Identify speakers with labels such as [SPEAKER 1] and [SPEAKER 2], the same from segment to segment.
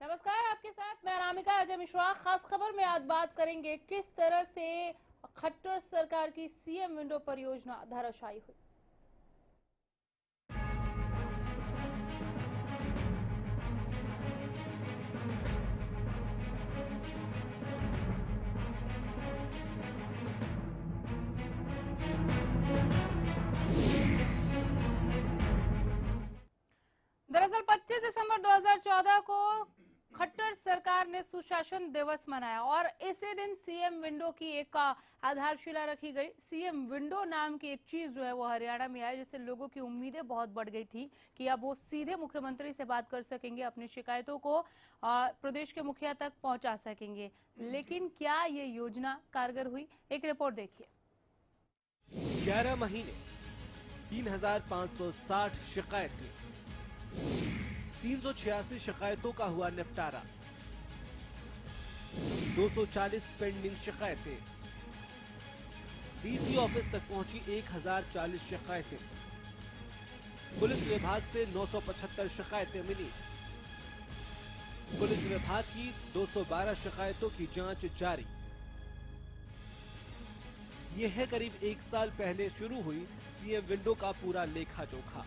[SPEAKER 1] नमस्कार, आपके साथ मैं अनामिका अजय मिश्रा। खास खबर में आज बात करेंगे किस तरह से खट्टर सरकार की सीएम विंडो परियोजना धराशायी हुई। दरअसल 25 दिसंबर 2014 को खट्टर सरकार ने सुशासन दिवस मनाया और इसी दिन सीएम विंडो की एक आधारशिला रखी गई। सीएम विंडो नाम की एक चीज जो है वो हरियाणा में आई, जिससे लोगों की उम्मीदें बहुत बढ़ गई थी कि अब वो सीधे मुख्यमंत्री से बात कर सकेंगे, अपनी शिकायतों को प्रदेश के मुखिया तक पहुंचा सकेंगे। लेकिन क्या ये योजना कारगर हुई? एक रिपोर्ट देखिए।
[SPEAKER 2] 11 महीने, 3560 शिकायतें, 386 शिकायतों का हुआ निपटारा, 240 पेंडिंग शिकायतें, डीसी ऑफिस तक पहुंची 1040 शिकायतें, पुलिस विभाग से 975 शिकायतें मिली, पुलिस विभाग की 212 शिकायतों की जांच जारी। यह है करीब एक साल पहले शुरू हुई सीएम विंडो का पूरा लेखा जोखा।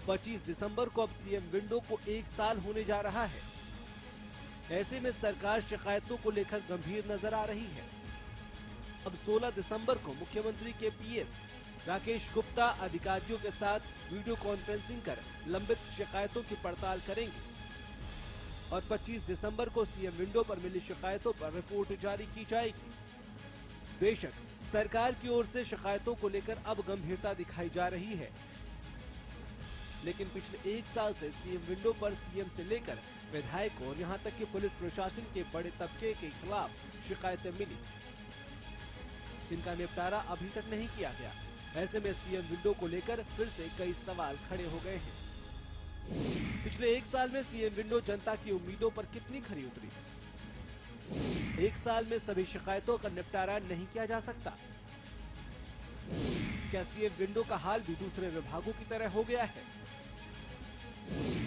[SPEAKER 2] 25 दिसंबर को अब सीएम विंडो को एक साल होने जा रहा है। ऐसे में सरकार शिकायतों को लेकर गंभीर नजर आ रही है। अब 16 दिसंबर को मुख्यमंत्री के पीएस राकेश गुप्ता अधिकारियों के साथ वीडियो कॉन्फ्रेंसिंग कर लंबित शिकायतों की पड़ताल करेंगे और 25 दिसंबर को सीएम विंडो पर मिली शिकायतों पर रिपोर्ट जारी की जाएगी। बेशक सरकार की ओर से शिकायतों को लेकर अब गंभीरता दिखाई जा रही है, लेकिन पिछले एक साल से सीएम विंडो पर सीएम से लेकर विधायकों और यहां तक कि पुलिस प्रशासन के बड़े तबके के खिलाफ शिकायतें मिली, जिनका निपटारा अभी तक नहीं किया गया। ऐसे में सीएम विंडो को लेकर फिर से कई सवाल खड़े हो गए हैं। पिछले एक साल में सीएम विंडो जनता की उम्मीदों पर कितनी खरी उतरी? एक साल में सभी शिकायतों का निपटारा नहीं किया जा सकता। क्या सीएम विंडो का हाल भी दूसरे विभागों की तरह हो गया है?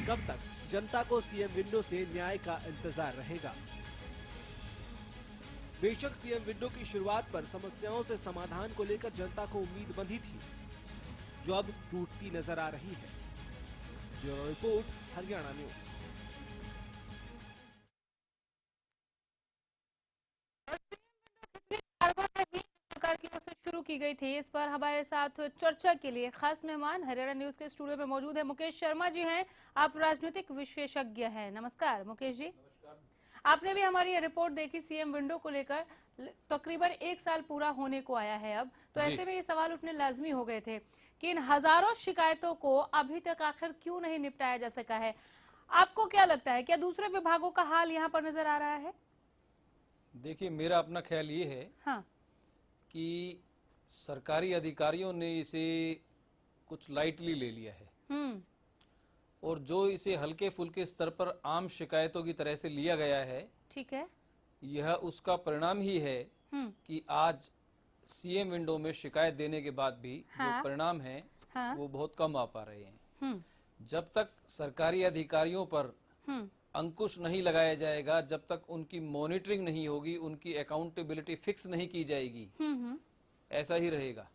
[SPEAKER 2] कब तक जनता को सीएम विंडो से न्याय का इंतजार रहेगा? बेशक सीएम विंडो की शुरुआत पर समस्याओं से समाधान को लेकर जनता को उम्मीद बंधी थी, जो अब टूटती नजर आ रही है। Bureau report, Haryana news.
[SPEAKER 1] सरकार की ओर से शुरू की गई थी, इस पर हमारे साथ चर्चा के लिए खास मेहमान हरियाणा न्यूज के स्टूडियो में मौजूद है मुकेश शर्मा जी हैं। आप राजनीतिक विशेषज्ञ हैं। नमस्कार मुकेश जी।
[SPEAKER 3] नमस्कार।
[SPEAKER 1] आपने भी हमारी ये रिपोर्ट देखी सीएम विंडो को लेकर, तकरीबन एक साल पूरा होने को आया है अब, तो ऐसे में ये सवाल उठने लाजमी हो गए थे कि इन हजारों शिकायतों को अभी तक आखिर क्यों नहीं निपटाया जा सका है। आपको क्या लगता है, क्या दूसरे विभागों का हाल यहाँ पर नजर आ रहा है?
[SPEAKER 3] देखिए, मेरा अपना ख्याल ये है कि सरकारी अधिकारियों ने इसे कुछ लाइटली ले लिया है और जो इसे हल्के फुल्के स्तर पर आम शिकायतों की तरह से लिया गया है, ठीक है, यह उसका परिणाम ही है कि आज सीएम विंडो में शिकायत देने के बाद भी जो परिणाम है वो बहुत कम आ पा रहे हैं। जब तक सरकारी अधिकारियों पर अंकुश नहीं लगाया जाएगा, जब तक उनकी मॉनिटरिंग नहीं होगी, उनकी अकाउंटेबिलिटी फिक्स नहीं की जाएगी, ऐसा ही रहेगा।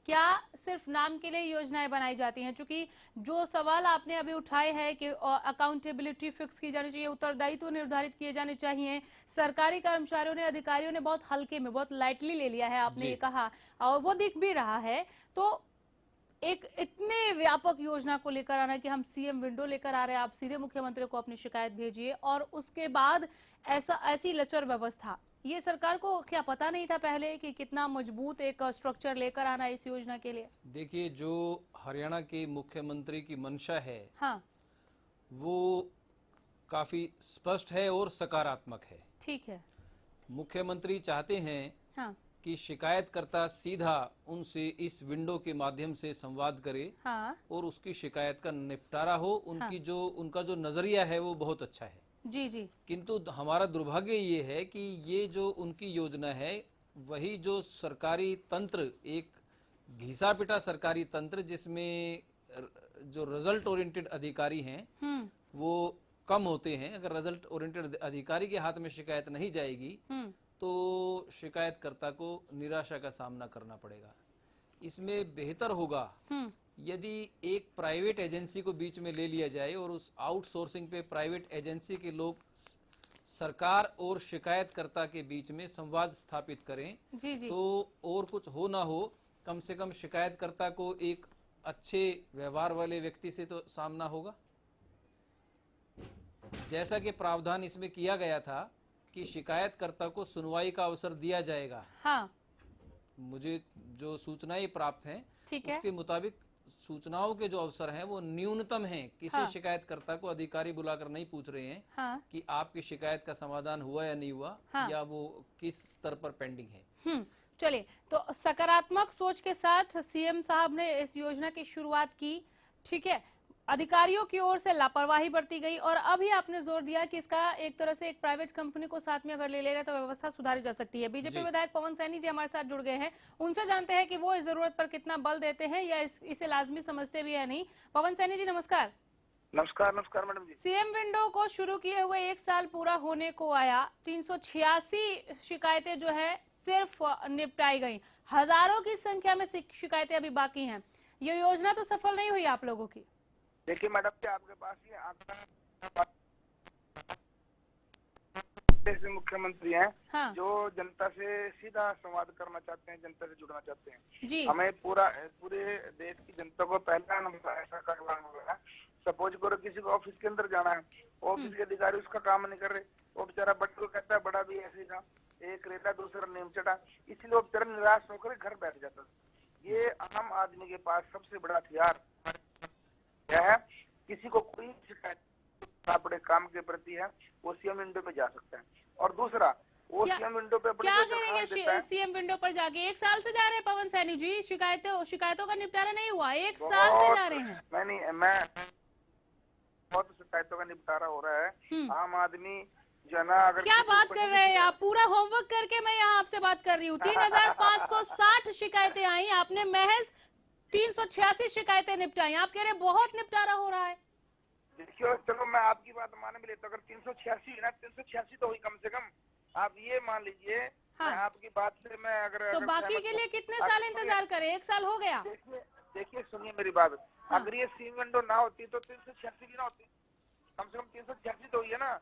[SPEAKER 1] क्या सिर्फ नाम के लिए योजनाएं बनाई जाती हैं? क्योंकि जो सवाल आपने अभी उठाए हैं कि अकाउंटेबिलिटी फिक्स की जानी चाहिए, उत्तरदायित्व निर्धारित किए जाने चाहिए, सरकारी कर्मचारियों ने, अधिकारियों ने बहुत हल्के में, बहुत लाइटली ले लिया है, आपने ये कहा, और वो दिख भी रहा है। तो एक इतने व्यापक योजना को लेकर आना कि हम सीएम विंडो लेकर आ रहे हैं, आप सीधे मुख्यमंत्री को अपनी शिकायत भेजिए, और उसके बाद ऐसी लचर व्यवस्था, ये सरकार को क्या पता नहीं था पहले कि कितना मजबूत एक स्ट्रक्चर लेकर आना है इस योजना के लिए?
[SPEAKER 3] देखिए, जो हरियाणा के मुख्यमंत्री की मंशा है,
[SPEAKER 1] हाँ,
[SPEAKER 3] वो काफी स्पष्ट है और सकारात्मक है।
[SPEAKER 1] ठीक है।
[SPEAKER 3] मुख्यमंत्री चाहते हैं
[SPEAKER 1] हाँ,
[SPEAKER 3] कि शिकायतकर्ता सीधा उनसे इस विंडो के माध्यम से संवाद करे
[SPEAKER 1] हाँ,
[SPEAKER 3] और उसकी शिकायत का निपटारा हो। उनका जो नजरिया है वो बहुत अच्छा है।
[SPEAKER 1] जी जी।
[SPEAKER 3] किंतु हमारा दुर्भाग्य ये है कि ये जो उनकी योजना है, वही जो सरकारी तंत्र, एक घिसा पिटा सरकारी तंत्र, जिसमें जो रिजल्ट ओरिएंटेड अधिकारी हैं वो कम होते हैं। अगर रिजल्ट ओरिएंटेड अधिकारी के हाथ में शिकायत नहीं जाएगी तो शिकायतकर्ता को निराशा का सामना करना पड़ेगा। इसमें बेहतर होगा यदि एक प्राइवेट एजेंसी को बीच में ले लिया जाए और उस आउटसोर्सिंग पे प्राइवेट एजेंसी के लोग सरकार और शिकायतकर्ता के बीच में संवाद स्थापित करें।
[SPEAKER 1] जी जी।
[SPEAKER 3] तो और कुछ हो ना हो, कम से कम शिकायतकर्ता को एक अच्छे व्यवहार वाले व्यक्ति से तो सामना होगा। जैसा कि प्रावधान इसमें किया गया था कि शिकायतकर्ता को सुनवाई का अवसर दिया जाएगा।
[SPEAKER 1] हाँ,
[SPEAKER 3] मुझे जो सूचनाएं प्राप्त हैं,
[SPEAKER 1] ठीक है।
[SPEAKER 3] उसके मुताबिक सूचनाओं के जो अवसर हैं वो न्यूनतम हैं। किसी
[SPEAKER 1] हाँ।
[SPEAKER 3] शिकायतकर्ता को अधिकारी बुलाकर नहीं पूछ रहे हैं
[SPEAKER 1] हाँ,
[SPEAKER 3] कि आपकी शिकायत का समाधान हुआ या नहीं हुआ,
[SPEAKER 1] हाँ।
[SPEAKER 3] या वो किस स्तर पर पेंडिंग है।
[SPEAKER 1] चलिए, तो सकारात्मक सोच के साथ सीएम साहब ने इस योजना की शुरुआत की, ठीक है। अधिकारियों की ओर से लापरवाही बरती गई और अभी आपने जोर दिया कि इसका एक तरह से एक प्राइवेट कंपनी को साथ में अगर ले लेगा तो व्यवस्था सुधारी जा सकती है। बीजेपी विधायक पवन सैनी जी हमारे साथ जुड़ गए हैं, उनसे जानते हैं कि वो इस जरूरत पर कितना बल देते हैं या इसे लाजमी समझते भी है नहीं। पवन सैनी जी नमस्कार।
[SPEAKER 4] नमस्कार। नमस्कार मैडम जी।
[SPEAKER 1] सीएम विंडो को शुरू किए हुए 1 साल पूरा होने को आया, 386 शिकायतें जो है सिर्फ निपटाई गई, हजारों की संख्या में शिकायतें अभी बाकी हैं। ये योजना तो सफल नहीं हुई आप लोगों की।
[SPEAKER 4] देखिए मैडम जी, आपके पास ये आंकड़ा, जैसे मुख्यमंत्री हैं,
[SPEAKER 1] हाँ।
[SPEAKER 4] जो जनता से सीधा संवाद करना चाहते हैं, जनता से जुड़ना चाहते हैं
[SPEAKER 1] जी।
[SPEAKER 4] हमें पूरे देश की जनता को पहला नंबर ऐसा करवाना होगा। सपोज करो किसी को ऑफिस के अंदर जाना है, ऑफिस के अधिकारी उसका काम नहीं कर रहे, वो बेचारा बड़े को कहता है बड़ा भी ऐसे था, एक रेता दूसरा नीम चढ़ा, इसलिए वो बेचारा निराश होकर घर बैठ जाता है। ये आम आदमी के पास सबसे बड़ा हथियार क्या है? किसी को कोई शिकायत अपने काम के प्रति है, वो सीएम विंडो पे जा सकता है। और दूसरा, वो सीएम विंडो पे
[SPEAKER 1] क्या करेंगे सीएम विंडो पर जाके? 1 साल से जा रहे हैं पवन सैनी जी, शिकायतों का निपटारा नहीं हुआ, 1 साल से जा रहे हैं।
[SPEAKER 4] मैं बहुत शिकायतों का निपटारा हो रहा है। आम आदमी जो ना, अगर
[SPEAKER 1] क्या बात कर रहे हैं आप? पूरा होमवर्क करके मैं यहाँ आपसे बात कर रही हूँ। 3560 शिकायतें आई, आपने महज 386 शिकायतें निपटाई। आप कह रहे हैं बहुत निपटारा हो रहा है।
[SPEAKER 4] देखिए, चलो मैं आपकी बात मान भी लेता हूँ, अगर 386 ना, 386 तो हुई कम से कम, आप ये मान लीजिए।
[SPEAKER 1] हाँ।
[SPEAKER 4] मैं आपकी बात से मैं
[SPEAKER 1] तो बाकी के लिए कितने साल इंतजार करें? 1 साल हो गया।
[SPEAKER 4] देखिए सुनिए मेरी बात।
[SPEAKER 1] हाँ।
[SPEAKER 4] अगर ये सीएम विंडो ना होती तो 386 भी ना होती, कम से कम 386 तो हुई है ना।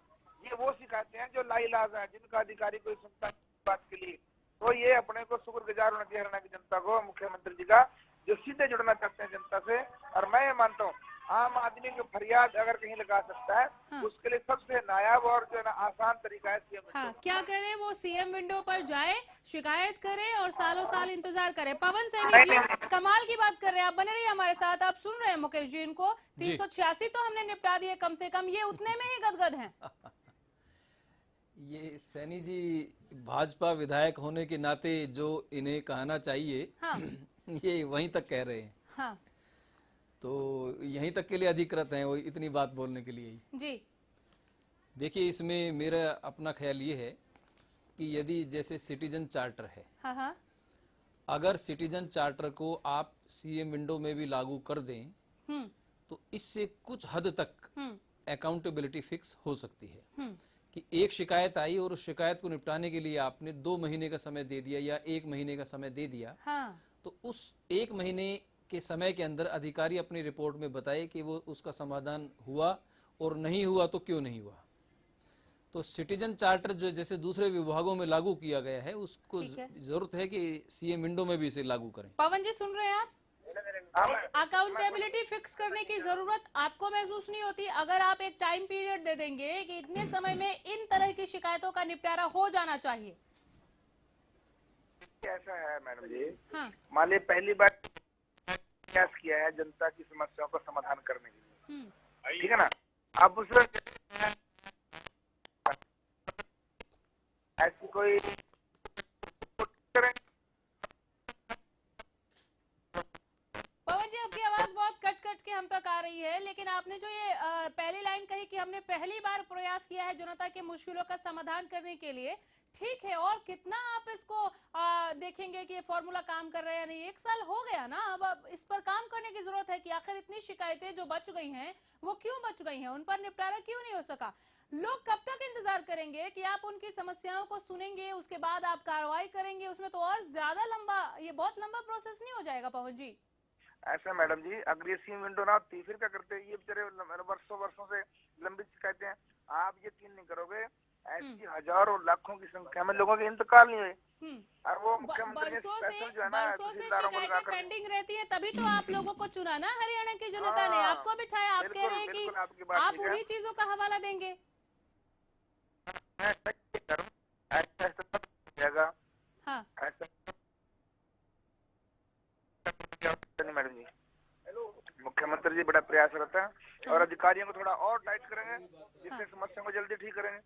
[SPEAKER 4] ये वो शिकायतें हैं जो लाइलाज है, जिनका अधिकारी कोई सुनता बात के लिए। तो ये अपने को शुक्रगुजार होना चाहिए हरियाणा की जनता को, मुख्यमंत्री जी का, जो सीधे जुड़ना चाहते हैं जनता से। और मैं ये मानता हूँ, आम आदमी को फरियाद अगर कहीं लगा सकता है,
[SPEAKER 1] हाँ।
[SPEAKER 4] उसके लिए सबसे नायाब और जो है ना आसान तरीका है सीएम विंडो।
[SPEAKER 1] हाँ, क्या करे? वो सीएम विंडो पर जाए, शिकायत करे और सालों साल इंतजार करे। पवन सैनी जी कमाल की बात कर रहे हैं आप, बने रहिए हमारे साथ। आप सुन रहे हैं मुकेश जी, इनको 386 तो हमने निपटा दिए कम से कम, ये उतने में ही गदगद हैं।
[SPEAKER 3] ये सैनी जी भाजपा विधायक होने के नाते जो इन्हें कहना चाहिए,
[SPEAKER 1] हाँ।
[SPEAKER 3] ये वहीं तक कह रहे हैं।
[SPEAKER 1] हाँ।
[SPEAKER 3] तो यहीं तक के लिए अधिकृत हैं वो इतनी बात बोलने के लिए ही।
[SPEAKER 1] जी।
[SPEAKER 3] देखिए, इसमें मेरा अपना ख्याल ये है कि यदि जैसे सिटीजन चार्टर है,
[SPEAKER 1] हाँ हाँ।
[SPEAKER 3] अगर सिटीजन चार्टर को आप सीएम विंडो में भी लागू कर दें तो इससे कुछ हद तक अकाउंटेबिलिटी फिक्स हो सकती है कि एक शिकायत आई और उस शिकायत को निपटाने के लिए आपने 2 महीने का समय दे दिया या 1 महीने का समय दे दिया।
[SPEAKER 1] हाँ।
[SPEAKER 3] तो उस 1 महीने के समय के अंदर अधिकारी अपनी रिपोर्ट में बताए कि वो उसका समाधान हुआ और नहीं हुआ तो क्यों नहीं हुआ। तो सिटीजन चार्टर जो जैसे दूसरे विभागों में लागू किया गया है, उसको जरूरत है कि सीएम विंडो में भी इसे लागू करें।
[SPEAKER 1] पवन जी सुन रहे हैं आप? अकाउंटेबिलिटी फिक्स करने की जरूरत आपको महसूस नहीं होती? अगर आप एक टाइम पीरियड दे देंगे कि इतने समय में इन तरह की शिकायतों का निपटारा हो जाना चाहिए,
[SPEAKER 4] ऐसा है मैडम जी,
[SPEAKER 1] हाँ।
[SPEAKER 4] मान लीजिए पहली बार प्रयास किया है जनता की समस्याओं का समाधान करने के लिए, ठीक है ना। अब उसमें ऐसी कोई
[SPEAKER 1] पवन जी, आपकी आवाज बहुत कट कट के हम तक आ रही है, लेकिन आपने जो ये पहली लाइन कही कि हमने पहली बार प्रयास किया है जनता के मुश्किलों का समाधान करने के लिए, ठीक है, और कितना आप इसको देखेंगे कि ये फॉर्मूला काम कर रहा है या नहीं? 1 साल हो गया ना, अब इस पर काम करने की जरूरत है कि आखिर इतनी शिकायतें जो बच गई हैं वो क्यों बच गई हैं, उन पर निपटारा क्यों नहीं हो सका? लोग कब तक इंतजार करेंगे कि आप उनकी समस्याओं को सुनेंगे, उसके बाद आप कार्रवाई करेंगे? उसमें तो और ज्यादा लंबा, ये बहुत लंबा प्रोसेस नहीं हो जाएगा पवन जी?
[SPEAKER 4] ऐसा मैडम जी, अगर ये सीएम विंडो ना होती फिर क्या करते? ये बेचारे वर्षों से लंबित शिकायतें हैं। आप यकीन नहीं करोगे, ऐसी हजारों लाखों की संख्या में लोगों के इंतकाल नहीं हुए, और वो मुख्यमंत्री स्पेशल जो है ना तहसीलदारों को लगाकर
[SPEAKER 1] पेंडिंग रहती है, तभी तो आप लोगों को चुना ना हरियाणा की जनता ने, आपको बिठाया। आप कह रहे हैं कि आप उन्हीं चीजों का हवाला देंगे। हाँ।
[SPEAKER 4] मैडम जी, मुख्यमंत्री जी बड़ा प्रयास रहता है और अधिकारियों को थोड़ा और टाइट करेंगे, जिससे समस्या को जल्दी ठीक करेंगे।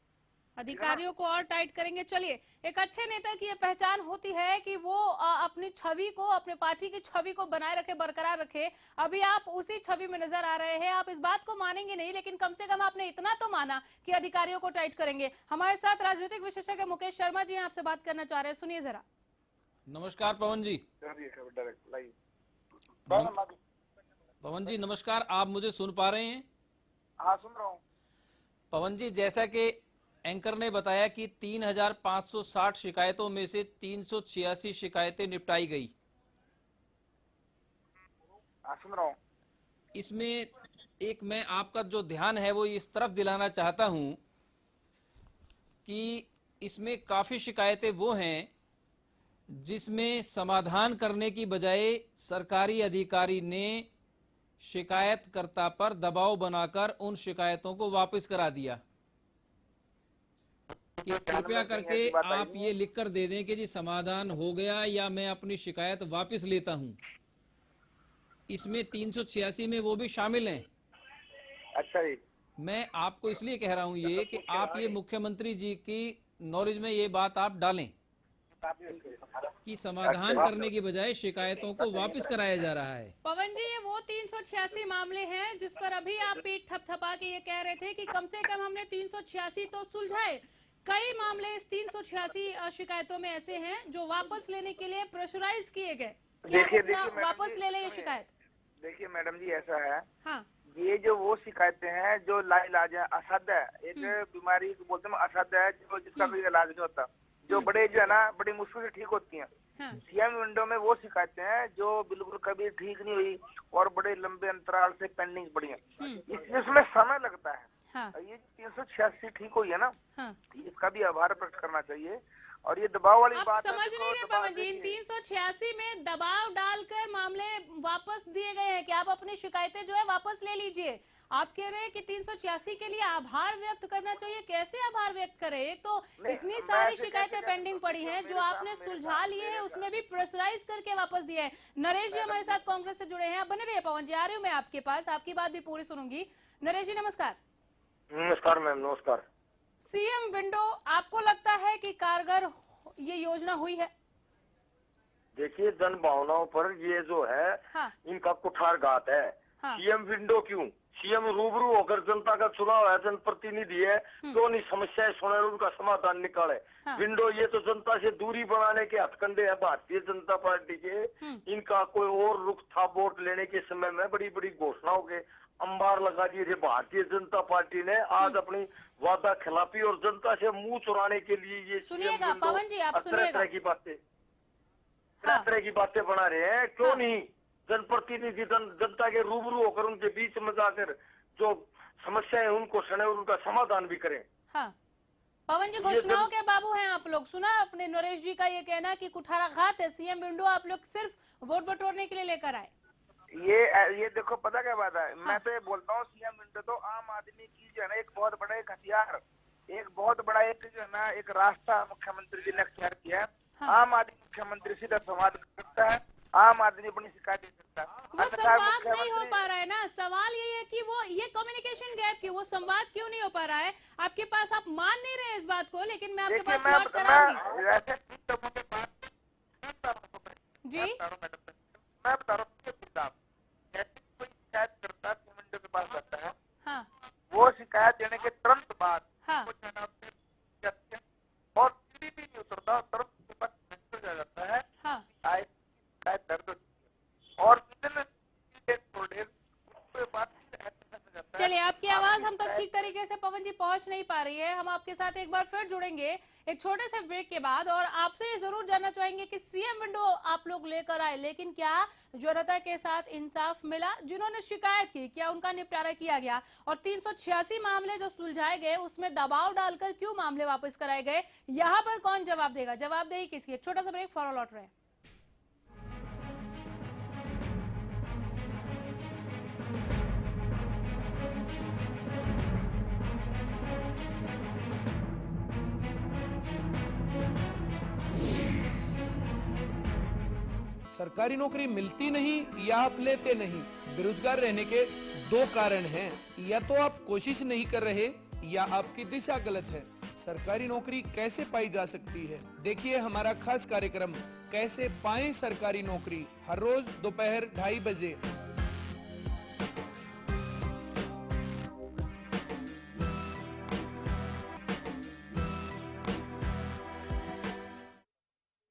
[SPEAKER 1] अधिकारियों को और टाइट करेंगे। चलिए, एक अच्छे नेता की ये पहचान होती है कि वो अपनी छवि को, अपने पार्टी की छवि को बनाए रखे, बरकरार रखे। अभी आप उसी छवि में नजर आ रहे हैं। आप इस बात को मानेंगे नहीं, लेकिन कम से कम आपने इतना तो माना कि अधिकारियों को टाइट करेंगे। हमारे साथ राजनीतिक विशेषज्ञ मुकेश शर्मा जी आपसे बात करना चाह रहे हैं, सुनिए जरा।
[SPEAKER 3] नमस्कार पवन जी। पवन जी नमस्कार, आप मुझे सुन पा रहे हैं?
[SPEAKER 4] हाँ, सुन रहा हूँ।
[SPEAKER 3] पवन जी, जैसा कि एंकर ने बताया कि 3560 शिकायतों में से 386 शिकायतें निपटाई गई।
[SPEAKER 4] सुन रहा हूँ।
[SPEAKER 3] इसमें एक मैं आपका जो ध्यान है वो इस तरफ दिलाना चाहता हूं कि इसमें काफी शिकायतें वो हैं जिसमें समाधान करने की बजाय सरकारी अधिकारी ने शिकायतकर्ता पर दबाव बनाकर उन शिकायतों को वापस करा दिया कि कृपया करके आप ये लिखकर दे दें कि जी समाधान हो गया या मैं अपनी शिकायत वापस लेता हूं। इसमें 386 में वो भी शामिल हैं।
[SPEAKER 4] अच्छा जी।
[SPEAKER 3] मैं आपको इसलिए कह रहा हूं ये कि आप ये मुख्यमंत्री जी की नॉलेज में ये बात आप डालें कि समाधान करने की बजाय शिकायतों को वापस कराया जा रहा है।
[SPEAKER 1] पवन जी, ये वो 386 मामले हैं जिस पर अभी आप पीठ थपथपा के ये कह रहे थे कि कम से कम हमने 386 तो सुलझाए। कई मामले इस 386 शिकायतों में ऐसे हैं जो वापस लेने के लिए प्रेशराइज किए गए।
[SPEAKER 4] देखिए
[SPEAKER 1] वापस ले लें ये शिकायत।
[SPEAKER 4] देखिए मैडम जी, ऐसा है,
[SPEAKER 1] हाँ,
[SPEAKER 4] ये जो वो शिकायतें हैं जो लाइलाज है, असाध्य है, एक बीमारी बोलते हैं असाध्य है, जो जिसका कोई इलाज नहीं होता, जो बड़े जो है ना बड़ी मुश्किल से ठीक होती हैं। सीएम विंडो में वो शिकायतें हैं जो बिल्कुल कभी ठीक नहीं हुई और बड़े लंबे अंतराल से पेंडिंग पड़ी हैं, इसलिए उसमें समय लगता है।
[SPEAKER 1] हाँ।
[SPEAKER 4] ये 386 ठीक हुई है ना,
[SPEAKER 1] हाँ।
[SPEAKER 4] इसका भी आभार प्रकट करना चाहिए। और ये दबाव वाली बात
[SPEAKER 1] समझ नहीं रहे पवन जी, इन 386 में दबाव डालकर मामले वापस दिए गए हैं कि आप अपनी शिकायतें जो है वापस ले लीजिए। आप कह रहे हैं कि 386 के लिए आभार व्यक्त करना चाहिए। कैसे आभार व्यक्त करें? एक तो इतनी सारी शिकायतें पेंडिंग पड़ी हैं जो आपने सुलझा लिए हैं, उसमें भी प्रेशराइज करके वापस दिए हैं। नरेश जी हमारे साथ कांग्रेस से जुड़े हैं, आप बने रहिए पवन जी, आ रही हूँ मैं आपके पास, आपकी बात भी पूरी सुनूंगी। नरेश जी नमस्कार।
[SPEAKER 5] नमस्कार मैम, नमस्कार।
[SPEAKER 1] सीएम विंडो आपको लगता है कि कारगर ये योजना हुई है?
[SPEAKER 5] देखिए, जन भावनाओं पर ये जो है
[SPEAKER 1] हाँ।
[SPEAKER 5] इनका कुठारघात है।
[SPEAKER 1] हाँ।
[SPEAKER 5] सीएम विंडो क्यों? सीएम रूबरू होकर जनता का चुनाव है, जनप्रतिनिधि है, तो नहीं समस्याएं सुने और उनका समाधान निकाले।
[SPEAKER 1] हाँ।
[SPEAKER 5] विंडो ये तो जनता से दूरी बनाने के हथकंडे हैं भारतीय जनता पार्टी के। इनका कोई और रुख था वोट लेने के समय में, बड़ी बड़ी घोषणाओं के अंबार लगा दिए थे भारतीय जनता पार्टी ने। आज अपनी वादा खिलाफी और जनता से मुंह चुराने के लिए ये
[SPEAKER 1] सुनिएगा पवन जी, आप सुनिएगा,
[SPEAKER 5] तरह की बातें, तरह की बातें बना रहे हैं। क्यों नहीं जनप्रतिनिधि जनता के रूबरू होकर उनके बीच में जाकर जो समस्याएं उनको सुने और उनका समाधान भी करें।
[SPEAKER 1] हाँ। पवन जी, घोषणाओं के बाबू हैं आप लोग। सुना अपने नरेश जी का ये कहना कि कुठाराघात है सीएम विंडो, आप लोग सिर्फ वोट बटोरने के लिए लेकर आए।
[SPEAKER 4] ये देखो, पता क्या बात है, मैं तो ये बोलता हूँ सीएम विंडो तो आम आदमी की जो है ना एक बहुत बड़ा एक हथियार, एक बहुत बड़ा एक जो है ना एक रास्ता मुख्यमंत्री जी ने अख्तियार किया है।
[SPEAKER 1] हाँ।
[SPEAKER 4] आम आदमी मुख्यमंत्री सीधा संवाद कर सकता है, आम आदमी अपनी शिकायत दे सकता है।
[SPEAKER 1] वो संवाद नहीं हो पा रहा है ना। सवाल ये है कि वो ये कम्युनिकेशन गैप क्यों, वो संवाद क्यों नहीं हो पा रहा है आपके पास? आप मान नहीं रहे इस बात को, लेकिन मैं आपके पास बात कराऊंगी जी।
[SPEAKER 4] मैं बता रहा हूँ, जैसे कोई शिकायत करता है विंडो के पास जाता है,
[SPEAKER 1] हाँ
[SPEAKER 4] वो शिकायत देने के तुरंत बाद
[SPEAKER 1] हाँ
[SPEAKER 4] और सीढ़ी भी नहीं उतरता, तुरंत उसके पास मैसेज आ जाता है
[SPEAKER 1] हाँ
[SPEAKER 4] शायद दर्द और
[SPEAKER 1] चलिए, आपकी आवाज हम तो ठीक तरीके से पवन जी पहुंच नहीं पा रही है। हम आपके साथ एक बार फिर जुड़ेंगे एक छोटे से ब्रेक के बाद, और आपसे ये जरूर जानना चाहेंगे कि सीएम विंडो आप लोग लेकर आए, लेकिन क्या जनता के साथ इंसाफ मिला? जिन्होंने शिकायत की, क्या उनका निपटारा किया गया? और 386 मामले जो सुलझाए गए उसमें दबाव डालकर क्यों मामले वापस कराए गए? यहाँ पर कौन जवाब देगा? जवाबदेही किसकी? एक छोटा सा ब्रेक, फॉर लौट रहे हैं।
[SPEAKER 6] सरकारी नौकरी मिलती नहीं या आप लेते नहीं, बेरोजगार रहने के दो कारण हैं। या तो आप कोशिश नहीं कर रहे या आपकी दिशा गलत है। सरकारी नौकरी कैसे पाई जा सकती है, देखिए हमारा खास कार्यक्रम कैसे पाएं सरकारी नौकरी, हर रोज दोपहर 2:30 बजे।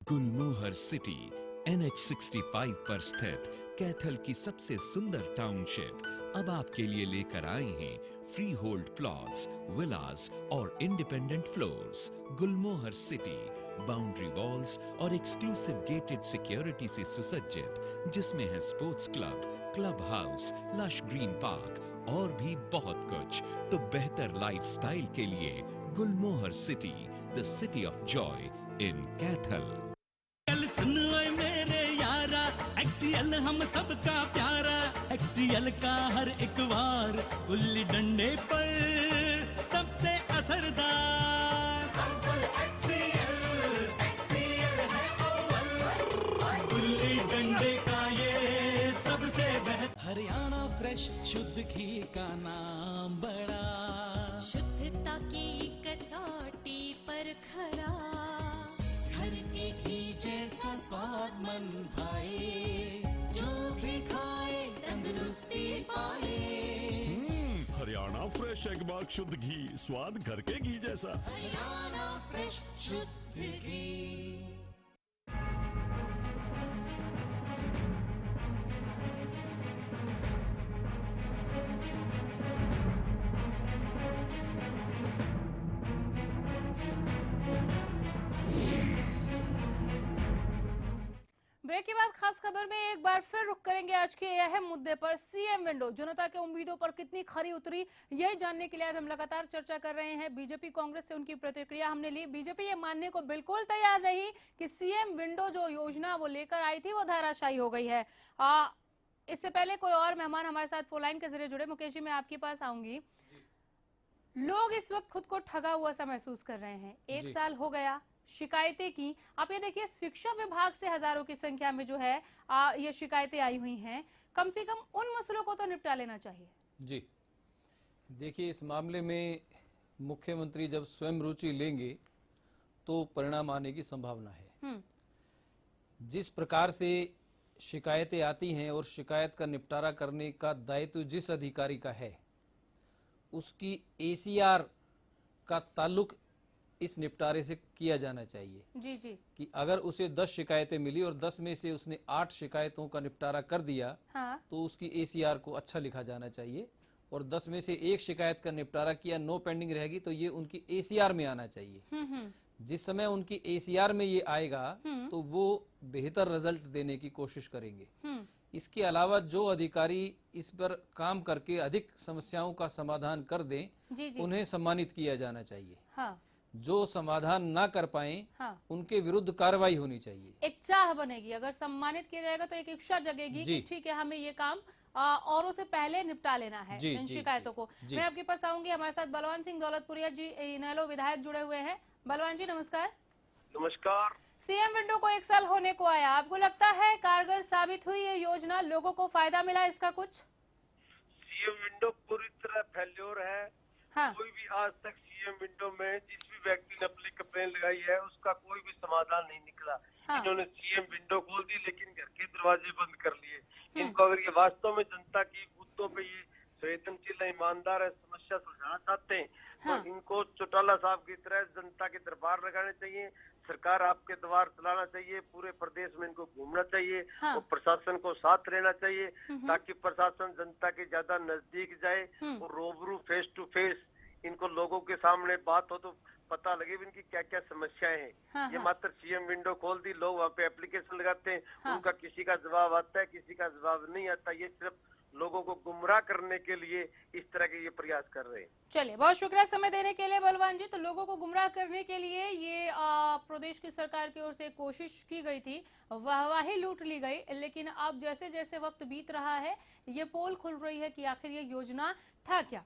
[SPEAKER 7] गुलमोहर सिटी NH65 पर स्थित कैथल की सबसे सुंदर टाउनशिप अब आपके लिए लेकर आए हैं फ्री होल्ड प्लॉट्स, विलास और independent floors. Gulmohar city boundary walls और एक्सक्लूसिव गेटेड सिक्योरिटी से सुसज्जित, जिसमें है sports club, club house, lush green park और भी बहुत कुछ। तो बेहतर लाइफस्टाइल के लिए Gulmohar city, the city of joy in Kaithal.
[SPEAKER 8] एक्सीएल हम सबका प्यारा, एक्सीएल का हर एक वार गुल्ली डंडे पर सबसे असरदार। एक्सीएल है अव्वल, गुल्ली डंडे का ये सबसे बेहतर। हरियाणा फ्रेश शुद्ध घी का नाम बड़ा,
[SPEAKER 9] शुद्धता की कसौटी पर खरा,
[SPEAKER 8] घर के घी जैसा स्वाद मन भाए, जो भी खाए तंदुरुस्ती पाए।
[SPEAKER 10] हरियाणा फ्रेश एगबाग शुद्ध घी, स्वाद घर के घी जैसा।
[SPEAKER 8] हरियाणा फ्रेश शुद्ध घी।
[SPEAKER 1] ब्रेक के बाद खास खबर में एक बार फिर रुक करेंगे आज के अहम मुद्दे पर, सीएम विंडो जनता के उम्मीदों पर कितनी खरी उतरी, यही जानने के लिए आज हम लगातार चर्चा कर रहे हैं। बीजेपी कांग्रेस से उनकी प्रतिक्रिया हमने ली। बीजेपी ये मानने को बिल्कुल तैयार नहीं कि सीएम विंडो जो योजना वो लेकर आई थी वो धाराशायी हो गई है। इससे पहले कोई और मेहमान हमारे साथ फोन लाइन के जरिए जुड़े। मुकेश जी, मैं आपके पास आऊंगी। लोग इस वक्त खुद को ठगा हुआ सा महसूस कर रहे हैं। 1 साल हो गया, शिकायतें की। आप ये देखिए, शिक्षा विभाग से हजारों की संख्या में जो है ये शिकायतें आई हुई हैं। कम से कम उन मसलों को तो निपटा लेना चाहिए।
[SPEAKER 3] जी देखिए, इस मामले में मुख्यमंत्री जब स्वयं रुचि लेंगे तो परिणाम आने की संभावना है। जिस प्रकार से शिकायतें आती हैं और शिकायत का निपटारा करने का दायित्व जिस अधिकारी का है, उसकी ACR का ताल्लुक इस निपटारे से किया जाना चाहिए।
[SPEAKER 1] जी जी।
[SPEAKER 3] कि अगर उसे 10 शिकायतें मिली और 10 में से उसने 8 शिकायतों का निपटारा कर दिया,
[SPEAKER 1] हाँ।
[SPEAKER 3] तो उसकी ACR को अच्छा लिखा जाना चाहिए। और 10 में से 1 शिकायत का निपटारा किया, नो पेंडिंग रहेगी, तो ये उनकी ACR में आना चाहिए। जिस समय उनकी ACR में ये आएगा तो वो बेहतर रिजल्ट देने की कोशिश करेंगे। इसके अलावा जो अधिकारी इस पर काम करके अधिक समस्याओं का समाधान कर दें, उन्हें सम्मानित किया जाना चाहिए।
[SPEAKER 1] हाँ।
[SPEAKER 3] जो समाधान ना कर पाए,
[SPEAKER 1] हाँ।
[SPEAKER 3] उनके विरुद्ध कार्रवाई होनी चाहिए।
[SPEAKER 1] एक चाह बनेगी, अगर सम्मानित किया जाएगा तो एक इच्छा जगेगी कि ठीक है, हमें ये काम औरों से पहले निपटा लेना है इन शिकायतों को। मैं आपके पास आऊंगी। हमारे साथ बलवान सिंह दौलतपुरिया जी, इनेलो विधायक जुड़े हुए हैं। बलवान जी नमस्कार।
[SPEAKER 5] नमस्कार।
[SPEAKER 1] सीएम विंडो को 1 साल होने को आया, आपको लगता है कारगर साबित हुई ये योजना, लोगों को फायदा मिला इसका कुछ?
[SPEAKER 11] सीएम विंडो पूरी तरह फेल्योर है।
[SPEAKER 1] हाँ।
[SPEAKER 11] कोई भी आज तक सीएम विंडो में जिस भी व्यक्ति ने अपनी कंप्लेन लगाई है उसका कोई भी समाधान नहीं निकला।
[SPEAKER 1] हाँ।
[SPEAKER 11] इन्होंने सीएम विंडो खोल दी लेकिन घर के दरवाजे बंद कर लिए। इनको अगर ये वास्तव में जनता की मुद्दों पे ये संवेदनशील ईमानदार है, समस्या सुलझाना चाहते हैं,
[SPEAKER 1] हाँ।
[SPEAKER 11] तो इनको चौटाला साहब की तरह जनता के दरबार लगाने चाहिए, सरकार आपके द्वार चलाना चाहिए, पूरे प्रदेश में इनको घूमना चाहिए।
[SPEAKER 1] हाँ।
[SPEAKER 11] और प्रशासन को साथ रहना चाहिए ताकि प्रशासन जनता के ज्यादा नजदीक जाए और रूबरू फेस टू फेस इनको लोगों के सामने बात हो तो पता लगे भी इनकी क्या क्या समस्याएं हैं।
[SPEAKER 1] हाँ,
[SPEAKER 11] ये
[SPEAKER 1] हाँ।
[SPEAKER 11] मात्र सीएम विंडो खोल दी, लोग वहाँ पे एप्लीकेशन लगाते हैं,
[SPEAKER 1] हाँ।
[SPEAKER 11] उनका किसी का जवाब आता है, किसी का जवाब नहीं आता। ये सिर्फ लोगों को गुमराह करने के लिए इस तरह के ये प्रयास कर रहे हैं।
[SPEAKER 1] चलिए, बहुत शुक्रिया समय देने के लिए बलवान जी। तो लोगों को गुमराह करने के लिए ये प्रदेश की सरकार की ओर से कोशिश की गई थी, वाहवाही लूट ली गई, लेकिन अब जैसे जैसे वक्त बीत रहा है ये पोल खुल रही है कि आखिर ये योजना था क्या।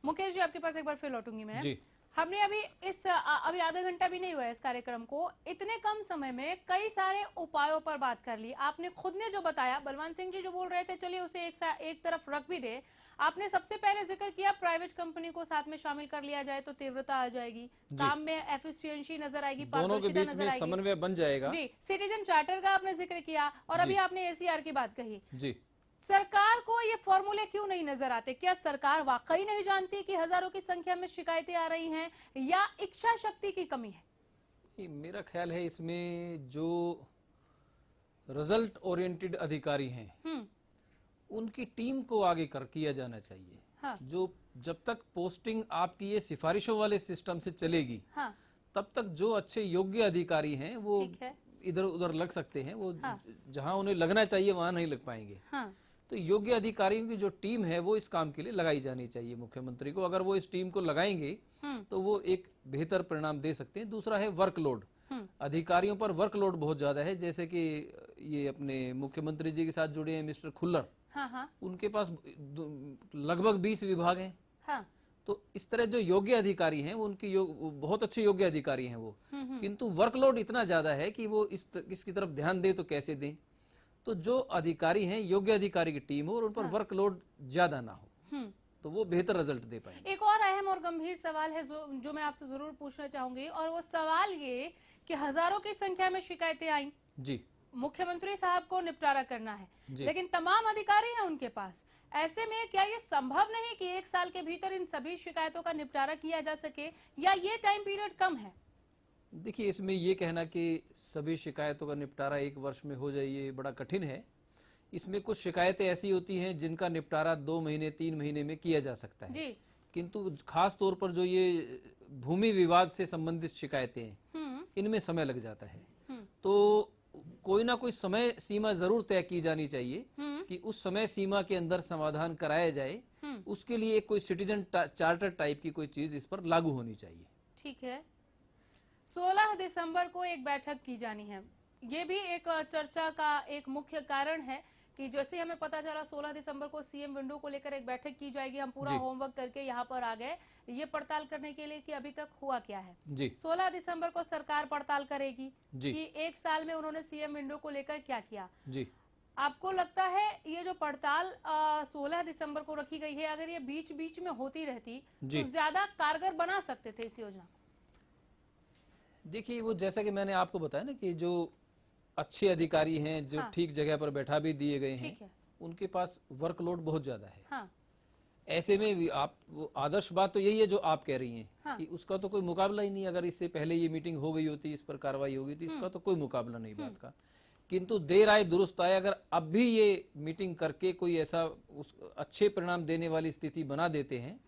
[SPEAKER 1] मुकेश जी, आपके पास एक बार फिर लौटूंगी मैं
[SPEAKER 3] जी।
[SPEAKER 1] हमने अभी आधा घंटा भी नहीं हुआ है इस कार्यक्रम को, इतने कम समय में कई सारे उपायों पर बात कर ली। आपने खुद ने जो बताया, बलवान सिंह जी जो बोल रहे थे, चलिए उसे एक तरफ रख भी दे। आपने सबसे पहले जिक्र किया प्राइवेट कंपनी को साथ में शामिल कर लिया जाए तो तीव्रता आ जाएगी, काम में एफिशिएंसी नजर आएगी,
[SPEAKER 3] दोनों के बीच में समन्वय बन जाएगा।
[SPEAKER 1] जी, सिटीजन चार्टर का आपने जिक्र किया और अभी आपने एसीआर की बात कही।
[SPEAKER 3] जी,
[SPEAKER 1] सरकार को ये फॉर्मूले क्यों नहीं नजर आते? क्या सरकार वाकई नहीं जानती कि हजारों की संख्या में शिकायतें आ रही हैं या इच्छा शक्ति की कमी है?
[SPEAKER 3] ये मेरा ख्याल है इसमें जो रिजल्ट ओरिएंटेड अधिकारी हैं उनकी टीम को आगे किया जाना चाहिए।
[SPEAKER 1] हाँ।
[SPEAKER 3] जो जब तक पोस्टिंग आपकी ये सिफारिशों वाले सिस्टम से चलेगी,
[SPEAKER 1] हाँ।
[SPEAKER 3] तब तक जो अच्छे योग्य अधिकारी हैं वो
[SPEAKER 1] ठीक है।
[SPEAKER 3] इधर उधर लग सकते हैं, वो
[SPEAKER 1] हाँ।
[SPEAKER 3] जहां उन्हें लगना चाहिए वहां नहीं लग पाएंगे।
[SPEAKER 1] हाँ।
[SPEAKER 3] तो योग्य अधिकारियों की जो टीम है वो इस काम के लिए लगाई जानी चाहिए मुख्यमंत्री को। अगर वो इस टीम को लगाएंगे तो वो एक बेहतर परिणाम दे सकते हैं। दूसरा है वर्कलोड, अधिकारियों पर वर्कलोड बहुत ज्यादा है। जैसे कि ये अपने मुख्यमंत्री जी के साथ जुड़े हैं मिस्टर खुल्लर,
[SPEAKER 1] हाँ, हाँ।
[SPEAKER 3] उनके पास लगभग 20 विभाग हैं।
[SPEAKER 1] हाँ।
[SPEAKER 3] तो इस तरह जो योग्य अधिकारी हैं वो उनकी वो बहुत अच्छे योग्य अधिकारी हैं वो, किंतु वर्कलोड इतना ज्यादा है कि वो इसकी तरफ ध्यान दे तो कैसे दें। तो जो अधिकारी हैं योग्य अधिकारी की टीम हो और उन पर वर्कलोड ज्यादा ना हो तो वो बेहतर रिजल्ट दे पाएंगे।
[SPEAKER 1] एक और अहम और गंभीर सवाल है जो मैं आपसे जरूर पूछना चाहूंगी, और वो सवाल ये कि हजारों की संख्या में शिकायतें आई
[SPEAKER 3] जी,
[SPEAKER 1] मुख्यमंत्री साहब को निपटारा करना है,
[SPEAKER 3] जी।
[SPEAKER 1] लेकिन तमाम अधिकारी हैं उनके पास। ऐसे में क्या ये संभव नहीं कि 1 साल के भीतर इन सभी शिकायतों का निपटारा किया जा सके, या ये टाइम पीरियड कम है?
[SPEAKER 3] देखिए, इसमें ये कहना कि सभी शिकायतों का निपटारा 1 वर्ष में हो जाए ये बड़ा कठिन है। इसमें कुछ शिकायतें ऐसी होती हैं जिनका निपटारा 2 महीने 3 महीने में किया जा सकता है
[SPEAKER 1] जी।
[SPEAKER 3] किंतु खास तौर पर जो ये भूमि विवाद से संबंधित शिकायतें हैं इनमें समय लग जाता है। तो कोई ना कोई समय सीमा जरूर तय की जानी चाहिए कि उस समय सीमा के अंदर समाधान कराया जाए। उसके लिए कोई सिटीजन चार्टर टाइप की कोई चीज इस पर लागू होनी चाहिए।
[SPEAKER 1] ठीक है। 16 दिसंबर को एक बैठक की जानी है, ये भी एक चर्चा का एक मुख्य कारण है कि जैसे हमें पता चला 16 दिसंबर को सीएम विंडो को लेकर एक बैठक की जाएगी। हम पूरा होमवर्क करके यहाँ पर आ गए ये पड़ताल करने के लिए कि अभी तक हुआ क्या है
[SPEAKER 3] जी।
[SPEAKER 1] 16 दिसंबर को सरकार पड़ताल करेगी
[SPEAKER 3] जी।
[SPEAKER 1] कि 1 साल में उन्होंने सीएम विंडो को लेकर क्या किया
[SPEAKER 3] जी।
[SPEAKER 1] आपको लगता है ये जो पड़ताल 16 दिसंबर को रखी गई है, अगर ये बीच बीच में होती रहती तो ज्यादा कारगर बना सकते थे इस योजना?
[SPEAKER 3] देखिए, वो जैसा कि मैंने आपको बताया ना कि जो अच्छे अधिकारी हैं जो ठीक जगह पर बैठा भी दिए गए हैं, उनके पास वर्कलोड बहुत ज्यादा है।
[SPEAKER 1] हाँ।
[SPEAKER 3] ऐसे में आप वो आदर्श बात तो यही है जो आप कह रही हैं कि उसका तो कोई मुकाबला ही नहीं। अगर इससे पहले ये मीटिंग हो गई होती, इस पर कार्रवाई हो गई थी, इसका तो कोई मुकाबला नहीं बात का। किंतु देर आए दुरुस्त आए, अगर अब भी ये मीटिंग करके कोई ऐसा अच्छे परिणाम देने वाली स्थिति बना देते हैं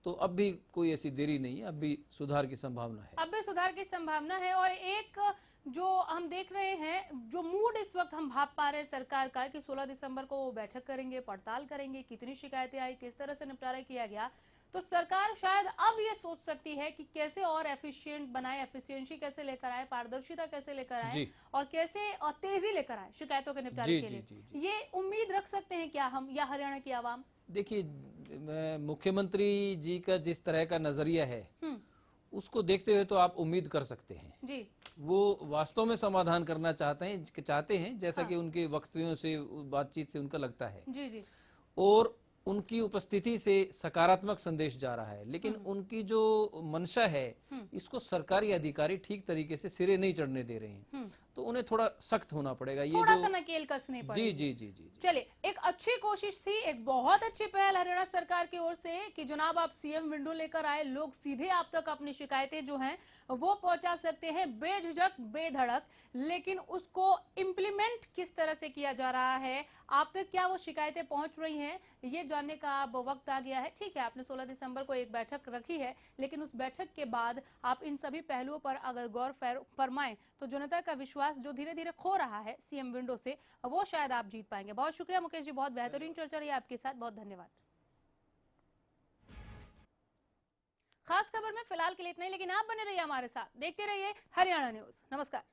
[SPEAKER 3] तो अब भी कोई ऐसी देरी नहीं है, अब भी सुधार की संभावना है।
[SPEAKER 1] अब भी सुधार की संभावना है। और एक जो हम देख रहे हैं, जो मूड इस वक्त हम भाप पा रहे हैं सरकार का कि 16 दिसंबर को वो बैठक करेंगे, पड़ताल करेंगे, कितनी शिकायतें आई, किस तरह से निपटारा किया गया, तो सरकार शायद अब ये सोच सकती है कि कैसे और एफिशिएंट बनाए, एफिशिएंसी कैसे लेकर आए, पारदर्शिता कैसे लेकर आए और कैसे और तेजी लेकर आए शिकायतों के निपटारे के लिए। ये उम्मीद रख सकते हैं क्या हम या हरियाणा की आवाम?
[SPEAKER 3] देखिए, मुख्यमंत्री जी का जिस तरह का नजरिया है उसको देखते हुए तो आप उम्मीद कर सकते हैं
[SPEAKER 1] जी।
[SPEAKER 3] वो वास्तव में समाधान करना चाहते हैं जैसा कि उनके वक्तव्यों से, बातचीत से उनका लगता है।
[SPEAKER 1] जी जी।
[SPEAKER 3] और उनकी उपस्थिति से सकारात्मक संदेश जा रहा है, लेकिन उनकी जो मंशा है इसको सरकारी अधिकारी ठीक तरीके से सिरे नहीं चढ़ने दे रहे हैं, तो उन्हें थोड़ा सख्त होना पड़ेगा। ये
[SPEAKER 1] थोड़ा
[SPEAKER 3] जो
[SPEAKER 1] सा नकेल कसनी पड़ेगी।
[SPEAKER 3] जी जी जी जी।
[SPEAKER 1] चलिए, एक अच्छी कोशिश थी, एक बहुत अच्छी पहल हरियाणा सरकार की ओर से कि जनाब आप सीएम विंडो लेकर आए, लोग सीधे आप तक अपनी शिकायतें जो हैं वो पहुंचा सकते हैं बेझिझक बेधड़क, लेकिन उसको इम्प्लीमेंट किस तरह से किया जा रहा है, आप तक क्या वो शिकायतें पहुंच रही हैं, ये जानने का अब वक्त आ गया है। ठीक है, आपने 16 दिसंबर को एक बैठक रखी है, लेकिन उस बैठक के बाद आप इन सभी पहलुओं पर अगर गौर फरमाएं तो जनता का विश्वास जो धीरे धीरे खो रहा है सीएम विंडो से, वो शायद आप जीत पाएंगे। बहुत शुक्रिया मुकेश जी, बहुत बेहतरीन चर्चा रही आपके साथ, बहुत धन्यवाद। खास खबर में फिलहाल के लिए इतना ही, लेकिन आप बने रहिए हमारे साथ, देखते रहिए हरियाणा न्यूज। नमस्कार।